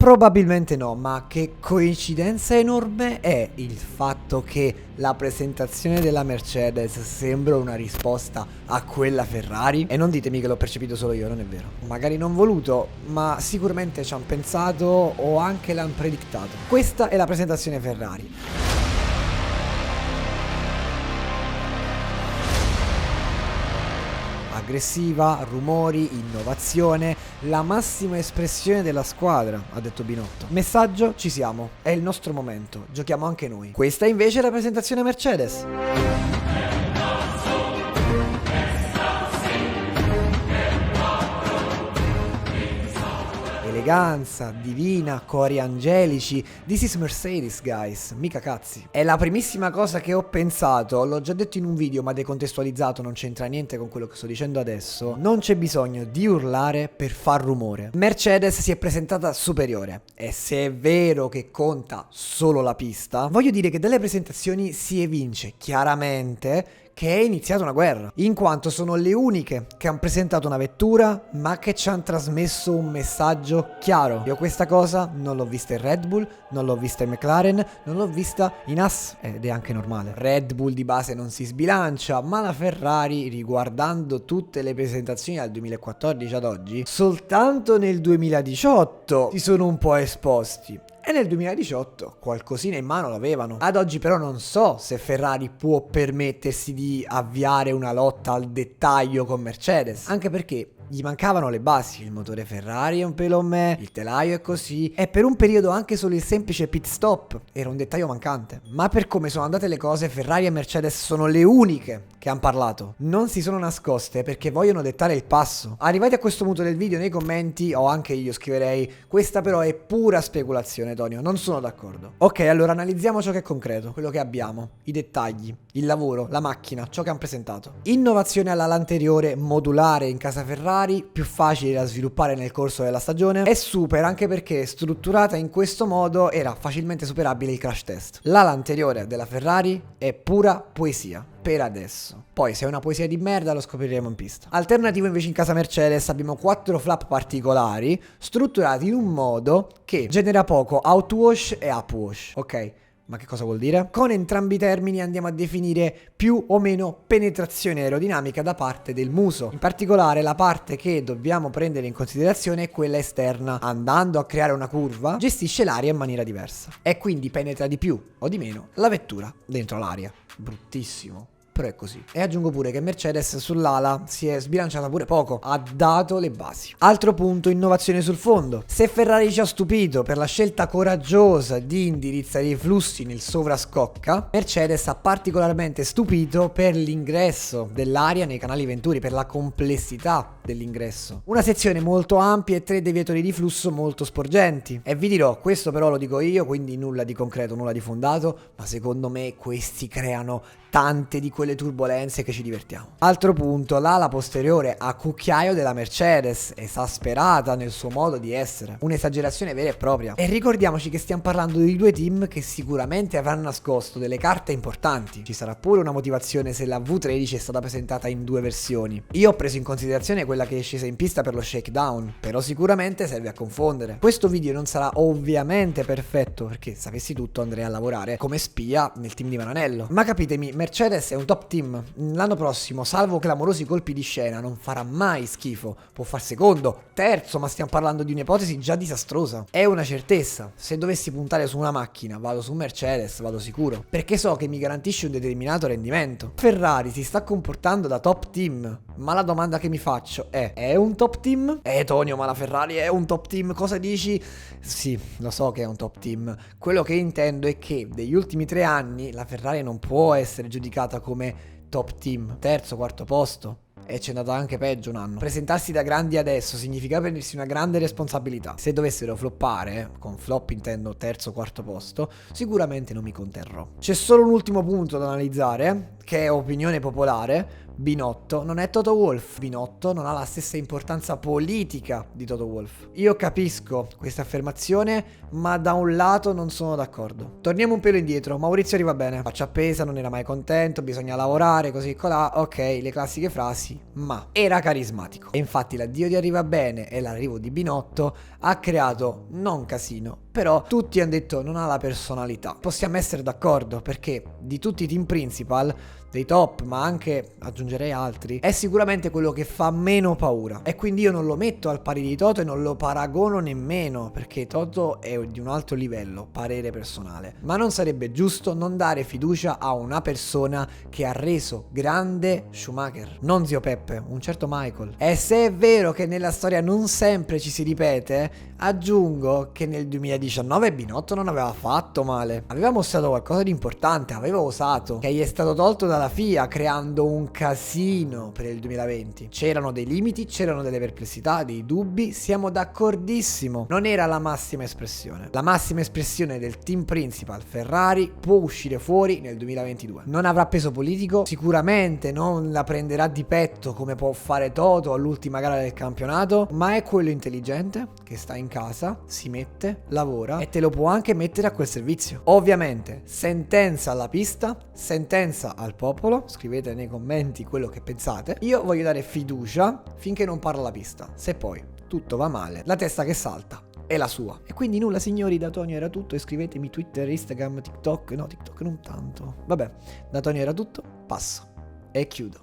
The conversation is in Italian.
Probabilmente no, ma che coincidenza enorme è il fatto che la presentazione della Mercedes sembra una risposta a quella Ferrari? E non ditemi che l'ho percepito solo io, non è vero. Magari non voluto, ma sicuramente ci hanno pensato o anche l'hanno predictato. Questa è la presentazione Ferrari. Aggressiva, rumori, innovazione, la massima espressione della squadra, ha detto Binotto. Messaggio: ci siamo, è il nostro momento, giochiamo anche noi. Questa invece è la presentazione Mercedes. Eleganza, divina, cori angelici. This is Mercedes, guys, mica cazzi. È la primissima cosa che ho pensato, l'ho già detto in un video ma decontestualizzato, non c'entra niente con quello che sto dicendo adesso. Non c'è bisogno di urlare per far rumore. Mercedes si è presentata superiore, e se è vero che conta solo la pista, voglio dire che dalle presentazioni si evince chiaramente che è iniziata una guerra, in quanto sono le uniche che hanno presentato una vettura ma che ci hanno trasmesso un messaggio chiaro. Io questa cosa non l'ho vista in Red Bull, non l'ho vista in McLaren, non l'ho vista in Haas, ed è anche normale. Red Bull di base non si sbilancia, ma la Ferrari, riguardando tutte le presentazioni dal 2014 ad oggi, soltanto nel 2018 si sono un po' esposti. E nel 2018 qualcosina in mano l'avevano. Ad oggi però non so se Ferrari può permettersi di avviare una lotta al dettaglio con Mercedes, anche perché gli mancavano le basi, il motore Ferrari è un pelo me, il telaio è così, e per un periodo anche solo il semplice pit stop era un dettaglio mancante. Ma per come sono andate le cose, Ferrari e Mercedes sono le uniche che hanno parlato. Non si sono nascoste perché vogliono dettare il passo. Arrivati a questo punto del video nei commenti, o anche io scriverei: questa però è pura speculazione, Tonio, non sono d'accordo. Ok, allora analizziamo ciò che è concreto, quello che abbiamo, i dettagli, il lavoro, la macchina, ciò che hanno presentato. Innovazione all'ala anteriore modulare in casa Ferrari, più facile da sviluppare nel corso della stagione, e super anche perché strutturata in questo modo era facilmente superabile il crash test. L'ala anteriore della Ferrari è pura poesia per adesso, poi se è una poesia di merda lo scopriremo in pista. Alternativo invece in casa Mercedes abbiamo 4 flap particolari strutturati in un modo che genera poco outwash e upwash, ok? Ma che cosa vuol dire? Con entrambi i termini andiamo a definire più o meno penetrazione aerodinamica da parte del muso. In particolare la parte che dobbiamo prendere in considerazione è quella esterna. Andando a creare una curva, gestisce l'aria in maniera diversa e quindi penetra di più o di meno la vettura dentro l'aria. Bruttissimo, però è così. E aggiungo pure che Mercedes sull'ala si è sbilanciata pure poco, ha dato le basi. Altro punto: innovazione sul fondo. Se Ferrari ci ha stupito per la scelta coraggiosa di indirizzare i flussi nel sovrascocca, Mercedes ha particolarmente stupito per l'ingresso dell'aria nei canali venturi, per la complessità dell'ingresso. Una sezione molto ampia e 3 deviatori di flusso molto sporgenti. E vi dirò, questo però lo dico io, quindi nulla di concreto, nulla di fondato, ma secondo me questi creano tante di quelle turbolenze che ci divertiamo. Altro punto: l'ala posteriore a cucchiaio della Mercedes, esasperata nel suo modo di essere, un'esagerazione vera e propria. E ricordiamoci che stiamo parlando di 2 team che sicuramente avranno nascosto delle carte importanti. Ci sarà pure una motivazione se la V13 è stata presentata in 2 versioni. Io ho preso in considerazione quella che è scesa in pista per lo shakedown, però sicuramente serve a confondere. Questo video non sarà ovviamente perfetto, perché sapessi tutto andrei a lavorare come spia nel team di Maranello, ma capitemi, Mercedes è un top team. L'anno prossimo, salvo clamorosi colpi di scena, non farà mai schifo. Può far secondo, terzo, ma stiamo parlando di un'ipotesi già disastrosa. È una certezza. Se dovessi puntare su una macchina, vado su Mercedes, vado sicuro, perché so che mi garantisce un determinato rendimento. Ferrari si sta comportando da top team, ma la domanda che mi faccio è un top team? Tonio, ma la Ferrari è un top team, cosa dici? Sì, lo so che è un top team. Quello che intendo è che degli ultimi 3 anni la Ferrari non può essere giudicata come top team, terzo, quarto posto. E c'è andato anche peggio un anno. Presentarsi da grandi adesso significa prendersi una grande responsabilità. Se dovessero floppare, con flop intendo terzo o quarto posto, sicuramente non mi conterrò. C'è solo un ultimo punto da analizzare, che è opinione popolare, Binotto non è Toto Wolff. Binotto non ha la stessa importanza politica di Toto Wolff. Io capisco questa affermazione, ma da un lato non sono d'accordo. Torniamo un pelo indietro. Maurizio arriva bene, faccia appesa, non era mai contento, bisogna lavorare, così colà. Ok, le classiche frasi, ma era carismatico. E infatti l'addio di Arriva Bene e l'arrivo di Binotto ha creato non casino, però tutti hanno detto non ha la personalità. Possiamo essere d'accordo, perché di tutti i team principal, dei top, ma anche aggiungerei altri, è sicuramente quello che fa meno paura. E quindi io non lo metto al pari di Toto e non lo paragono nemmeno, perché Toto è di un altro livello, parere personale. Ma non sarebbe giusto non dare fiducia a una persona che ha reso grande Schumacher, non zio Peppe, un certo Michael. E se è vero che nella storia non sempre ci si ripete, aggiungo che nel 2019 Binotto non aveva fatto male. Aveva mostrato qualcosa di importante, aveva osato, che gli è stato tolto dalla FIA creando un casino per il 2020. C'erano dei limiti, c'erano delle perplessità, dei dubbi, siamo d'accordissimo. Non era la massima espressione. La massima espressione del team principal Ferrari può uscire fuori nel 2022. Non avrà peso politico, sicuramente non la prenderà di petto come può fare Toto all'ultima gara del campionato, ma è quello intelligente che sta in casa, si mette, lavora e te lo può anche mettere a quel servizio. Ovviamente, sentenza alla pista, sentenza al popolo, scrivete nei commenti quello che pensate. Io voglio dare fiducia finché non parla la pista. Se poi tutto va male, la testa che salta è la sua. E quindi nulla signori, da Tonio era tutto. Iscrivetemi Twitter, Instagram, TikTok. No, TikTok non tanto. Vabbè, da Tonio era tutto, passo e chiudo.